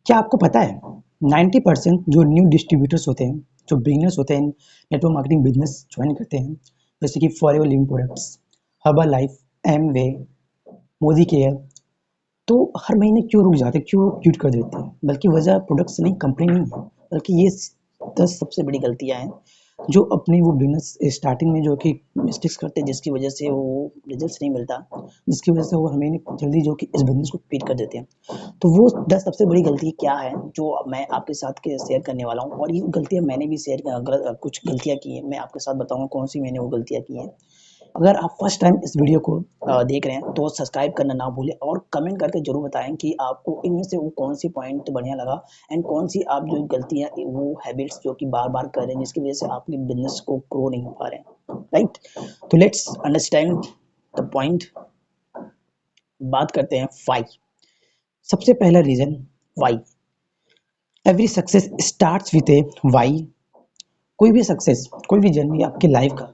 क्या आपको पता है 90% जो न्यू डिस्ट्रीब्यूटर्स होते हैं, जो बिगिनर्स होते हैं नेटवर्क मार्केटिंग बिजनेस ज्वाइन करते हैं, जैसे कि forever living products, herbal life, Amway, Modi care, तो हर महीने क्यों रुक जाते हैं, क्यों क्विट कर देते हैं? बल्कि वजह प्रोडक्ट्स नहीं, कंपनी नहीं है, बल्कि ये 10 सबसे बड़ी गलतियां हैं जो अपनी वो बिजनेस स्टार्टिंग में जो कि मिस्टेक्स करते हैं, जिसकी वजह से वो रिजल्ट्स नहीं मिलता, जिसकी वजह से वो हर महीने जल्दी जो कि इस बिजनेस को क्विट कर देते हैं। तो वो 10 सबसे बड़ी गलती क्या है जो मैं आपके साथ के शेयर करने वाला हूँ, और ये गलतियाँ मैंने भी कुछ गलतियाँ की हैं, मैं आपके साथ बताऊंगा कौन सी मैंने वो गलतियाँ की हैं। अगर आप फर्स्ट टाइम इस वीडियो को देख रहे हैं तो सब्सक्राइब करना ना भूलें, और कमेंट करके जरूर बताएं कि आपको इनमें से वो कौन सी पॉइंट बढ़िया लगा, एंड कौन सी आप जो गलतियां, वो हैबिट्स जो कि बार बार कर रहे हैं, जिसकी वजह से आपके बिजनेस को ग्रो नहीं हो पा रहे हैं, राइट? तो लेट्स अंडरस्टैंड द पॉइंट। बात करते हैं वाई। सबसे पहला reason, why. Every success starts with a why. कोई भी सक्सेस, कोई भी जर्नी आपकी लाइफ का,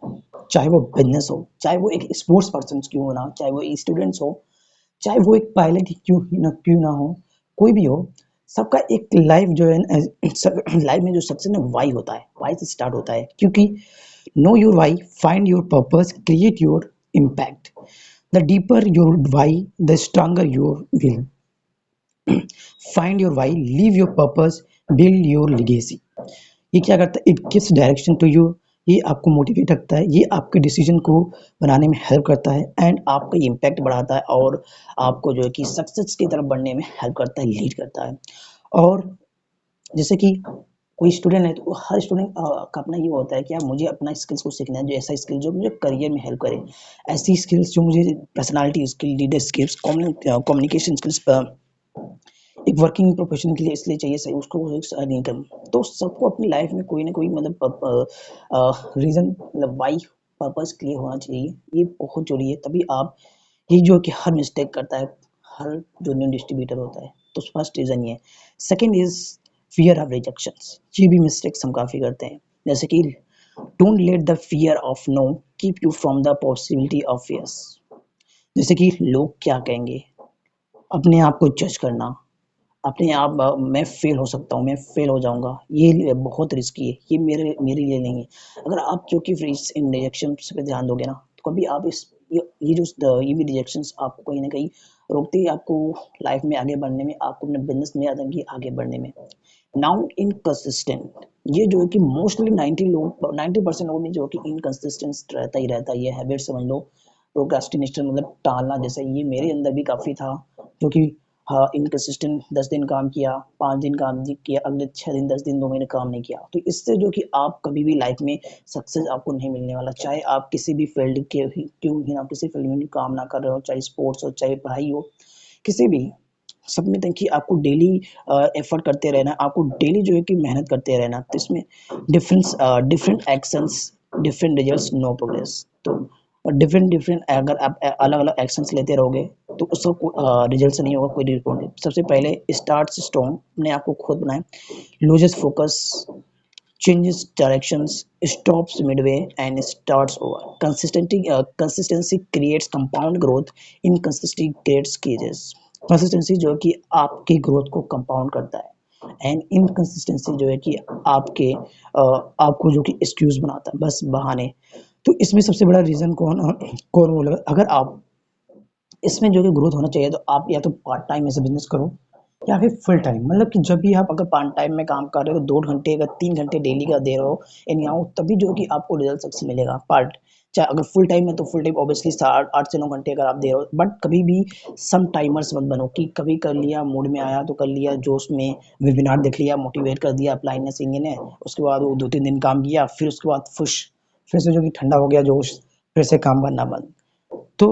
चाहे वो बिजनेस हो, चाहे वो एक स्पोर्ट्स पर्सन क्यों ना, चाहे वो स्टूडेंट्स हो, चाहे वो एक पायलट ही क्यों ना हो, कोई भी हो, सबका एक लाइफ जो है लाइफ में जो सक्सेस ना वाई होता है, वाई से स्टार्ट होता है। क्योंकि know your why, find your purpose, create your impact. The deeper your why, the stronger your will. Find your why, leave your purpose, build your legacy. ये क्या करता है? It gives direction to you. ये आपको motivate रखता है, ये आपके डिसीजन को बनाने में हेल्प करता है, एंड आपका इम्पैक्ट बढ़ाता है, और आपको जो है कि सक्सेस की तरफ बढ़ने में हेल्प करता है, लीड करता है। और जैसे कि कोई स्टूडेंट है तो हर स्टूडेंट का अपना ये होता है कि यार मुझे अपना स्किल्स को सीखना है, जो ऐसा स्किल जो मुझे करियर में हेल्प करे, ऐसी स्किल्स जो मुझे personality skill, leader skills, communication skills, एक वर्किंग प्रोफेशन के लिए इसलिए चाहिए सही उसको इनकम। तो सबको अपनी लाइफ में कोई ना कोई मतलब रीजन, मतलब वाई, पर्पस क्लियर होना चाहिए। ये बहुत जरूरी है, तभी आप, ये जो कि हर मिस्टेक करता है, हर जो न्यू डिस्ट्रीब्यूटर होता है, तो फर्स्ट रीजन ये है। Second is fear of rejections. ये भी मिस्टेक्स हम काफी करते हैं, जैसे कि don't let the fear of know keep you from the possibility of yes. जैसे कि लोग क्या कहेंगे, अपने आप को जज करना, अपने आप मैं फेल हो सकता हूँ, मैं फेल हो जाऊंगा, ये बहुत रिस्की है, ये मेरे मेरे लिए नहीं है। अगर आप क्योंकि इन रिजेक्शन पे ध्यान दोगे ना, तो कभी आप ये जो ये भी रिजेक्शंस आपको कहीं ना कहीं रोकते ही आपको लाइफ में आगे बढ़ने में, आपको अपने बिजनेस में आगे बढ़ने में। नाउ इनकंसिस्टेंट, ये जो है कि मोस्टली 90% लोगों में जो कि इनकंसिस्टेंट रहता ही रहता है। ये हैबिट समझ लो, प्रोक्रास्टिनेशन मतलब टालना, जैसे ये मेरे अंदर भी काफी था, जो कि हाँ इनकंसिस्टेंट, 10 दिन काम किया, 5 दिन काम किया, अगले 6 दिन, 10 दिन, 2 महीने काम नहीं किया, तो इससे जो कि आप कभी भी लाइफ में सक्सेस आपको नहीं मिलने वाला। चाहे आप किसी भी फील्ड के क्यों ही ना, किसी फील्ड में भी काम ना कर रहे हो, चाहे स्पोर्ट्स हो, चाहे पढ़ाई हो, किसी भी, सब में देखिए आपको डेली एफर्ट करते रहना, आपको डेली जो है कि मेहनत करते रहना। तो इसमें different actions, different results, no progress. तो डिफरेंट डिफरेंट अगर आप अलग अलग एक्शंस लेते रहोगे तो उसका रिजल्ट से नहीं होगा, कोई रिपोर्ट नहीं। सबसे पहले स्टार्ट स्ट्रॉन्ग, अपने आप को खुद बनाए, loses focus, changes directions, stops midway, and starts over. Consistency creates compound growth. Inconsistency creates cages. Consistency जो है कि आपकी ग्रोथ को कंपाउंड करता है, एंड इनकंसिस्टेंसी जो है कि आपको जो कि एक्सक्यूज बनाता है, बस बहाने। तो इसमें सबसे बड़ा रीजन कौन बोलेगा? अगर आप इसमें जो कि ग्रोथ होना चाहिए, तो आप या तो पार्ट टाइम ऐसे बिजनेस करो, या फिर फुल टाइम। मतलब कि जब भी आप अगर पार्ट टाइम में काम कर रहे हो, 2 घंटे अगर 3 घंटे डेली का दे रहे हो इन आउट, तभी जो कि आपको रिजल्ट सक्सेस मिलेगा। पार्ट, चाहे अगर फुल टाइम है तो फुल टाइम ऑब्वियसली 8 से 9 घंटे अगर आप दे रहे हो, बट कभी भी सम टाइमर्स मत बनो कि कभी कर लिया, मूड में आया तो कर लिया, जोश में वेबिनार देख लिया, मोटिवेट कर दिया अपलाइन ने, सिंह ने, उसके बाद वो 2-3 दिन काम किया, फिर उसके बाद फिर से जो कि ठंडा हो गया जोश, फिर से काम करना बंद। तो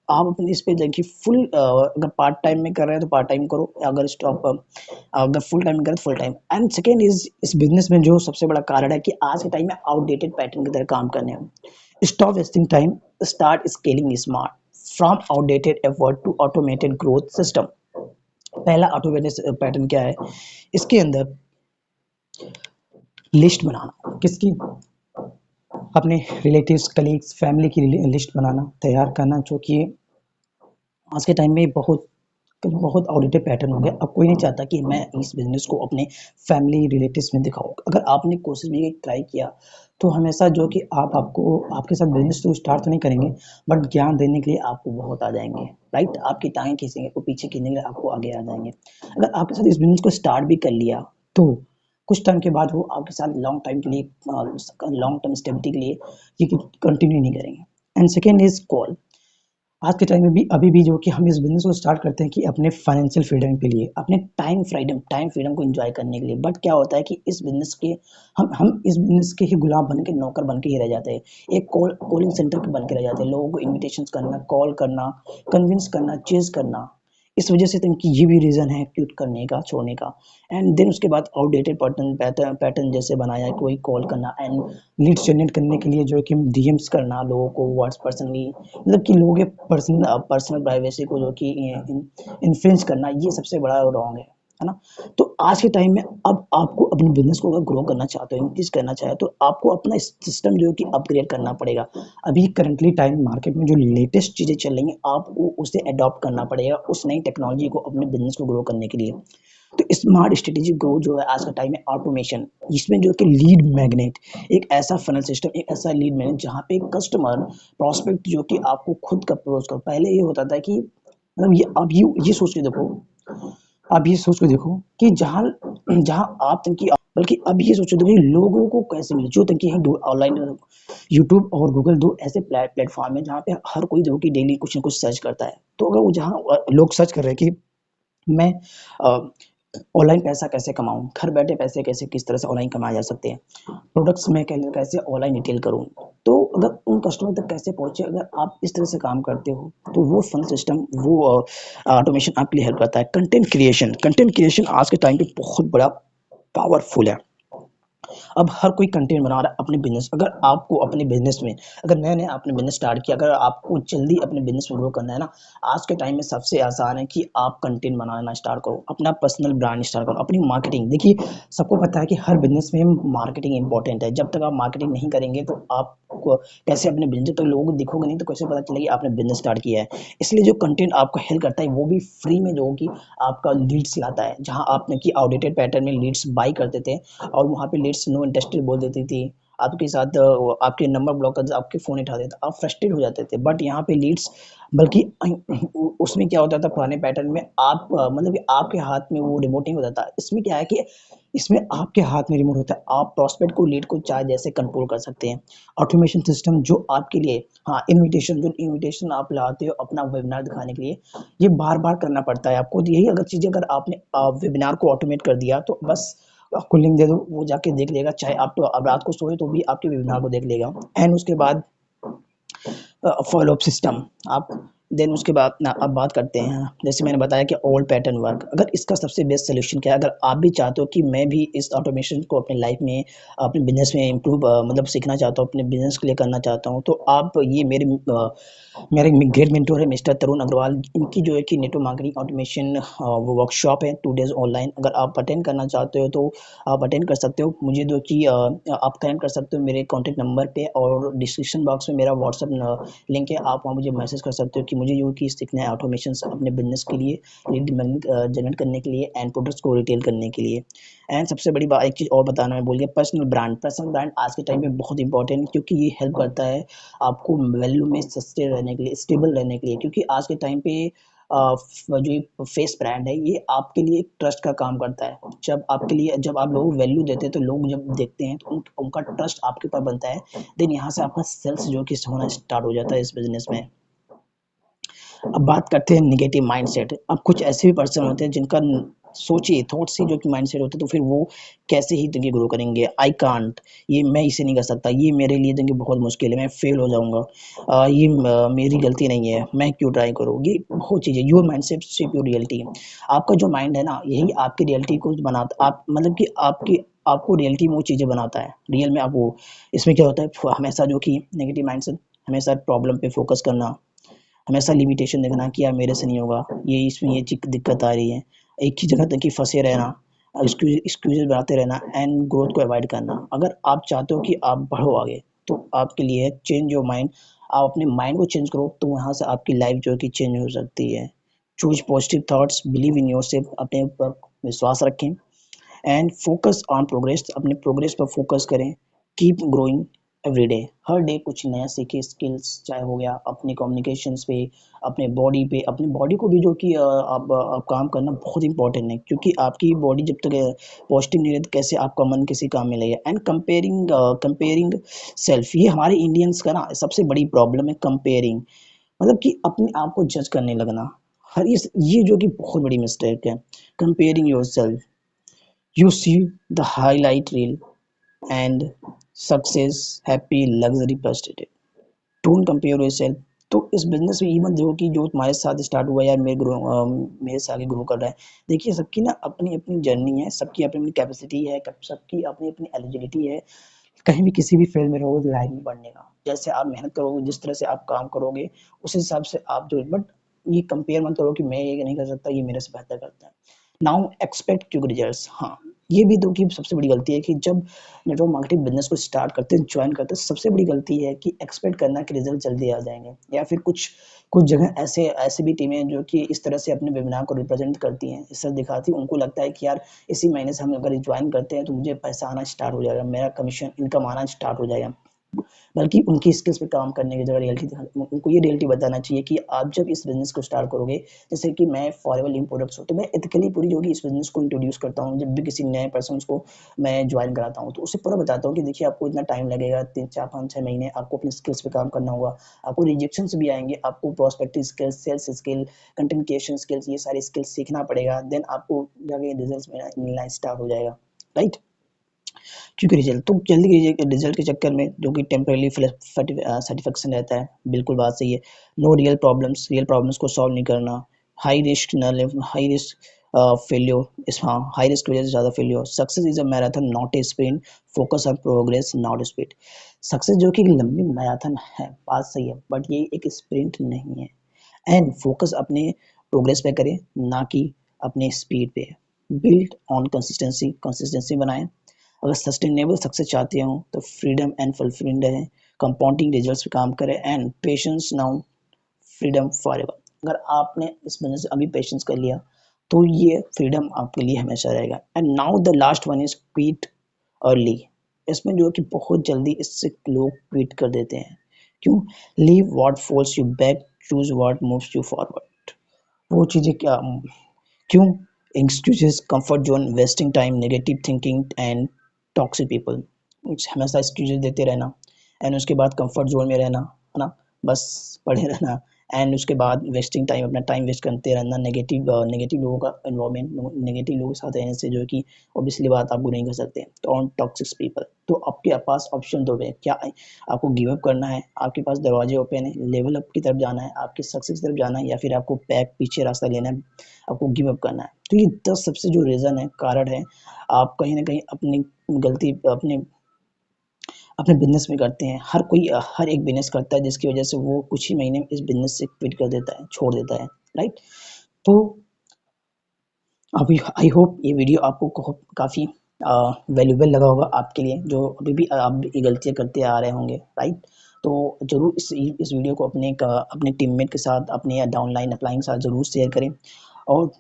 आप अपने इस पे देखिए फुल, अगर पार्ट टाइम में कर रहे हैं तो पार्ट टाइम करो, अगर फुल टाइम में करें तो full time. And second is, इस बिजनेस में जो सबसे बड़ा कारण है कि आज के टाइम में आउटडेटेड पैटर्न की तरह काम करने हैं। Stop wasting time, start scaling smart, from outdated effort to automated growth system. पहला ऑटोमेटेड पैटर्न क्या है? इसके अंदर लिस्ट बनाना, किसकी? अपने रिलेटिव्स, कलीग्स, फैमिली की लिस्ट बनाना, तैयार करना, जो कि आज के टाइम में बहुत बहुत आउटडेटेड पैटर्न हो गया। अब कोई नहीं चाहता कि मैं इस बिज़नेस को अपने फैमिली रिलेटिव्स में दिखाऊँ। अगर आपने कोशिश भी ट्राई किया, तो हमेशा जो कि आपको आपके साथ बिज़नेस तो स्टार्ट तो नहीं करेंगे, बट ज्ञान देने के लिए आपको बहुत आ जाएँगे, राइट? आपकी टाँगें खींचेंगे, वो पीछे खींचने के लिए आपको आगे आ जाएँगे। अगर आपके साथ इस बिज़नेस को स्टार्ट भी कर लिया, तो कुछ टाइम के बाद वो आपके साथ लॉन्ग टाइम के लिए लॉन्ग टर्म स्टेबिलिटी के लिए ये कंटिन्यू नहीं करेंगे। And second is call. आज के टाइम में भी अभी भी जो कि हम इस बिज़नेस को स्टार्ट करते हैं कि अपने फाइनेंशियल फ्रीडम के लिए, अपने टाइम फ्रीडम को एन्जॉय करने के लिए। बट क्या होता है कि इस बिज़नेस के हम इस बिज़नेस के ही गुलाम बन के, नौकर बन के ही रह जाते हैं। एक कॉलिंग सेंटर के बन के रह जाते हैं। लोगों को इन्विटेशंस करना, कॉल करना, कन्विंस करना, चेज़ करना। इस वजह से तो इनकी ये भी रीज़न है क्विट करने का, छोड़ने का। एंड देन उसके बाद आउटडेटेड पैटर्न जैसे बनाया, कोई कॉल करना एंड लीड्स जनरेट करने के लिए जो है कि डीएम्स करना लोगों को, व्हाट्स पर्सनली, मतलब कि लोगों के पर्सनल प्राइवेसी को जो कि इन्फ्लुएंस करना, ये सबसे बड़ा रॉन्ग है ना? तो आज के टाइम में अब आपको अपने बिजनेस को अगर ग्रो करना चाहते हो, इंक्रीज करना चाहे, तो आपको अपना सिस्टम जो है कि अपग्रेड करना पड़ेगा। अभी करंटली टाइम मार्केट में जो लेटेस्ट चीज़ें चल रही हैं, आपको उसे अडॉप्ट करना पड़ेगा उस नई टेक्नोलॉजी को अपने बिजनेस को ग्रो करने के लिए। तो स्मार्ट स्ट्रेटेजिक ग्रोथ जो है आज का टाइम है ऑटोमेशन, इसमें जो है कि लीड मैग्नेट, एक ऐसा फनल सिस्टम, एक ऐसा लीड मैग्नेट जहाँ पे कस्टमर प्रॉस्पेक्ट जो कि आपको खुद का अप्रोच कर। पहले ये होता था कि मतलब ये आप ये सोच के देखो, आप ये सोच के देखो कि जहाँ जहाँ आप तक की, बल्कि अब ये सोचो देखो कि लोगों को कैसे मिले, जो तक कि ऑनलाइन यूट्यूब और गूगल दो ऐसे प्लेटफॉर्म है जहाँ पे हर कोई जो कि डेली कुछ ना कुछ सर्च करता है। तो अगर वो जहाँ लोग सर्च कर रहे हैं कि मैं ऑनलाइन पैसा कैसे कमाऊँ? घर बैठे पैसे कैसे किस तरह से ऑनलाइन कमाए जा सकते हैं? प्रोडक्ट्स मैं कैसे ऑनलाइन रिटेल करूँ? तो अगर उन कस्टमर तक कैसे पहुँचे, अगर आप इस तरह से काम करते हो, तो वो फन सिस्टम, वो ऑटोमेशन आपके लिए हेल्प करता है। कंटेंट क्रिएशन आज के टाइम पे बहुत बड़ा पावरफुल है। अब हर कोई कंटेंट बना रहा है अपने बिजनेस। अगर आपको अपने बिजनेस में, अगर नया-नया आपने बिजनेस स्टार्ट किया, अगर आपको जल्दी अपने बिजनेस में ग्रो करना है ना, आज के टाइम में सबसे आसान है कि आप कंटेंट बनाना स्टार्ट करो, अपना पर्सनल ब्रांड स्टार्ट करो, अपनी मार्केटिंग। देखिए, सबको पता है कि हर बिजनेस में मार्केटिंग इंपॉर्टेंट है। जब तक आप मार्केटिंग नहीं करेंगे, तो आप कैसे अपने बिजनेस, जब तक लोगों को दिखोगे नहीं, तो कैसे पता चलेगा आपने बिजनेस स्टार्ट किया है। इसलिए जो कंटेंट आपको हेल्प करता है, वो भी फ्री में, जो कि आपका लीड्स लाता है। जहाँ आपने कि आउटडेटेड पैटर्न में लीड्स बाई करते थे और वहाँ पे लीड्स नो इंटरेस्टेड बोल देती थी, आपके साथ आपके नंबर ब्लॉक कर, आपके फ़ोन नहीं उठाते थे, आप फ्रस्ट्रेट हो जाते थे। बट यहाँ पे लीड्स, बल्कि उसमें क्या होता था पुराने पैटर्न में, आप मतलब कि आपके हाथ में वो रिमोट नहीं होता था। इसमें क्या है कि इसमें आपके हाथ में रिमोट होता है। आप प्रॉस्पेक्ट को, लीड को चाहे जैसे कंट्रोल कर सकते हैं। ऑटोमेशन सिस्टम जो आपके लिए, हाँ, इन्विटेशन आप लाते हो अपना वेबिनार दिखाने के लिए, ये बार-बार करना पड़ता है आपको। यही अगर चीज़ें, अगर आपने वेबिनार को ऑटोमेट कर दिया, तो बस आपको लिंक दे दो, वो जाके देख लेगा। चाहे आप तो अब रात को सोए तो भी आपके वेबिनार को देख लेगा। एंड उसके बाद फॉलो अप सिस्टम, आप देन उसके बाद ना अब बात करते हैं, जैसे मैंने बताया कि ओल्ड पैटर्न वर्क। अगर इसका सबसे बेस्ट सोल्यूशन क्या है, अगर आप भी चाहते हो कि मैं भी इस ऑटोमेशन को अपनी लाइफ में, अपने बिजनेस में इम्प्रूव, मतलब सीखना चाहता हूँ, अपने बिजनेस के लिए करना चाहता हूँ, तो आप ये मेरे ग्रेट मेंटर है मिस्टर तरुण अग्रवाल। इनकी जो है कि नेटवर्क मार्केटिंग ऑटोमेशन वो वर्कशॉप है 2 डेज़ ऑनलाइन। अगर आप अटेंड करना चाहते हो, तो आप अटेंड कर सकते हो। मुझे जो कि आप कनेक्ट कर सकते हो मेरे कॉन्टैक्ट नंबर पे, और डिस्क्रिप्शन बॉक्स में मेरा व्हाट्सएप लिंक है। आप वहाँ मुझे मैसेज कर सकते हो कि मुझे जो कि सीखना है ऑटोमेशन अपने बिजनेस के लिए, लीड जनरेट करने के लिए एंड प्रोडक्ट्स को रिटेल करने के लिए। एंड सबसे बड़ी बात, एक चीज़ और बताना मैं भूल गया, पर्सनल ब्रांड आज के टाइम में बहुत इंपॉर्टेंट है, क्योंकि ये हेल्प करता है आपको वैल्यू में सस्ते रहने के लिए, स्टेबल रहने के लिए। क्योंकि आज के टाइम पे जो फेस ब्रांड है, ये आपके लिए एक ट्रस्ट का काम करता है। जब आप लोगों को वैल्यू देते हैं, तो लोग जब देखते हैं, तो उनका ट्रस्ट आपके ऊपर बनता है। देन यहाँ से आपका सेल्स जो कि होना स्टार्ट हो जाता है इस बिजनेस में। अब बात करते हैं नेगेटिव माइंडसेट। अब कुछ ऐसे भी पर्सन होते हैं जिनका सोचिए थॉट्स ही जो कि माइंडसेट होते हैं, तो फिर वो कैसे ही देखिए ग्रो करेंगे। आई कांट, ये मैं इसे नहीं कर सकता, ये मेरे लिए देखिए बहुत मुश्किल है, मैं फेल हो जाऊंगा, ये मेरी गलती नहीं है, मैं क्यों ट्राई करूँ। ये बहुत चीज़ें, your mindset shape your reality. आपका जो माइंड है ना, यही आपकी रियलिटी को बनाता, आप मतलब कि आपको रियलिटी में वो चीज़ें बनाता है, रियल में आप वो। इसमें क्या होता है, हमेशा जो कि नेगेटिव माइंडसेट, हमेशा प्रॉब्लम पे फोकस करना, हमेशा लिमिटेशन देखना कि यार मेरे से नहीं होगा, ये इसमें ये दिक्कत आ रही है, एक ही जगह तक कि फंसे रहना, एक्सक्यूजेज बनाते रहना एंड ग्रोथ को अवॉइड करना। अगर आप चाहते हो कि आप बढ़ो आगे, तो आपके लिए चेंज योर माइंड। आप अपने माइंड को चेंज करो, तो वहाँ से आपकी लाइफ जो है कि चेंज हो सकती है। Choose positive thoughts, believe in yourself, अपने ऊपर विश्वास रखें एंड फोकस ऑन प्रोग्रेस, अपने प्रोग्रेस पर फोकस करें। कीप ग्रोइंग एवरी डे, हर डे कुछ नया सीखे, स्किल्स चाहे हो गया अपने कम्युनिकेशंस पे, अपने बॉडी पे, अपनी बॉडी को भी जो कि आप काम करना बहुत इंपॉर्टेंट है, क्योंकि आपकी बॉडी जब तक पॉजिटिव नहीं रहती कैसे आपका मन किसी काम में लगेगा। एंड कंपेयरिंग सेल्फ, ये हमारे इंडियंस का ना सबसे बड़ी प्रॉब्लम है, कंपेयरिंग, मतलब कि अपने आप को जज करने लगना। हर ये जो कि बहुत बड़ी मिस्टेक है, comparing your self, you see the highlight reel and success, happy, luxury positive, don't compare yourself। तो इस बिजनेस में इवन जो कि जो तुम्हारे साथ स्टार्ट हुआ यार, मेरे से आगे ग्रो कर रहा है, देखिए सबकी ना अपनी अपनी जर्नी है, सबकी अपनी अपनी कैपेसिटी है, सबकी अपनी अपनी एलिजिबिलिटी है कहीं भी किसी भी फील्ड में रहोगे लाइन में बढ़ने का। जैसे आप मेहनत करोगे, जिस तरह से आप काम करोगे उस हिसाब से आप जो, बट ये कंपेयर मत करो कि मैं ये नहीं कर सकता, ये मेरे से बेहतर करता है। नाउ एक्सपेक्ट क्विक रिजल्ट्स, हाँ ये भी तो कि सबसे बड़ी गलती है कि जब नेटवर्क मार्केटिंग बिजनेस को स्टार्ट करते हैं, ज्वाइन करते हैं, सबसे बड़ी गलती है कि एक्सपेक्ट करना कि रिजल्ट जल्दी आ जाएंगे। या फिर कुछ कुछ जगह ऐसे ऐसे भी टीमें हैं जो कि इस तरह से अपने वेबिनार को रिप्रेजेंट करती हैं, इस तरह दिखाती हैं, उनको लगता है कि यार इसी महीने से हम अगर ज्वाइन करते हैं तो मुझे पैसा आना स्टार्ट हो जाएगा, मेरा कमीशन इनकम आना स्टार्ट हो जाएगा। बल्कि उनकी स्किल्स पे काम करने की जगह रियलिटी उनको ये रियलिटी बताना चाहिए कि आप जब इस बिजनेस को स्टार्ट करोगे, जैसे कि मैं फॉरएवर लिंक प्रोडक्ट्स हो तो मैं एथिकली पूरी जो कि इस बिजनेस को इंट्रोड्यूस करता हूँ, जब भी किसी नए पर्सन को मैं ज्वाइन कराता हूँ तो उसे पूरा बताता हूँ कि देखिए आपको इतना टाइम लगेगा, 3 4 5 6 महीने आपको अपने स्किल्स पे काम करना होगा, आपको रिजेक्शन भी आएंगे, आपको prospective skills, sales skill, content creation skills, ये सारे स्किल्स सीखना पड़ेगा, देन आपको जाके रिजल्ट मिलना स्टार्ट हो जाएगा, राइट। क्योंकि रिजल्ट तो जल्दी रिजल्ट के चक्कर में जो कि टेम्परेली सेटिस्फेक्शन रहता है, बिल्कुल बात सही है। नो रियल प्रॉब्लम्स को सॉल्व नहीं करना, हाई रिस्क न हाई रिस्क फेल्योर इस, हाँ हाई रिस्क की वजह से ज़्यादा failure. Success is a marathon not a sprint, focus on progress not speed. Success जो कि एक लंबी मैराथन है, बात सही है, बट ये एक स्प्रिंट नहीं है। एंड फोकस अपने प्रोग्रेस पे करें, ना कि अपने स्पीड पे। बिल्ड ऑन कंसिस्टेंसी बनाएं। अगर सस्टेनेबल सक्सेस चाहते हो तो फ्रीडम एंड फुलफिलमेंट है, कंपाउंडिंग रिजल्ट्स पे काम करें and patience now freedom forever. अगर आपने इस बिजनेस से अभी पेशेंस कर लिया तो ये फ्रीडम आपके लिए हमेशा रहेगा। And now the last one is quit early. इसमें जो कि बहुत जल्दी इससे लोग क्विट कर देते हैं, क्यों? लीव व्हाट फोल्स you back, choose what moves you forward. वो चीज़ें क्या, क्यों? Excuses, comfort zone, wasting time, negative thinking and toxic people. हमेशा एक्सक्यूजेस देते रहना एंड उसके बाद कंफर्ट जोन में रहना, है ना, बस पड़े रहना। एंड उसके बाद वेस्टिंग टाइम, अपना टाइम वेस्ट करते रहना, नेगेटिव लोगों का इन्वॉल्वमेंट, नेगेटिव लोगों के साथ रहने से जो है कि ऑब्वियसली बात आपको नहीं कर सकते, तो ऑन टॉक्सिक पीपल। तो आपके पास ऑप्शन दो है, क्या आपको गिव अप करना है, आपके पास दरवाजे ओपन है, लेवल अप की तरफ जाना है, आपकी सक्सेस की तरफ जाना है, या फिर आपको बैक पीछे रास्ता लेना है, आपको गिव अप करना है। तो ये 10 सबसे जो रीज़न है, कारण है, आप कहीं न कहीं अपनी गलती अपने अपने बिज़नेस में करते हैं। हर कोई हर एक बिज़नेस करता है जिसकी वज़ह से वो कुछ ही महीने में इस बिज़नेस से क्विट कर देता है, छोड़ देता है, राइट? तो अभी आई होप ये वीडियो आपको काफ़ी वैल्यूएबल लगा होगा आपके लिए, जो अभी भी आप ये गलतियाँ करते आ रहे होंगे, राइट? तो ज़रूर इस वीडियो को अपने टीममेट के साथ, अपने या डाउनलाइन अपलाइन के साथ ज़रूर शेयर करें, और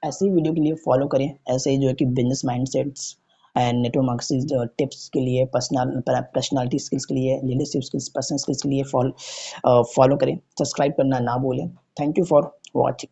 ऐसे ही वीडियो के लिए फॉलो करें, ऐसे ही जो है कि business mindsets and network marketing tips के लिए, पर्सनालिटी स्किल्स के लिए, लीडरशिप स्किल्स, पर्सनल स्किल्स के लिए फॉलो करें। सब्सक्राइब करना ना भूलें। Thank you for watching.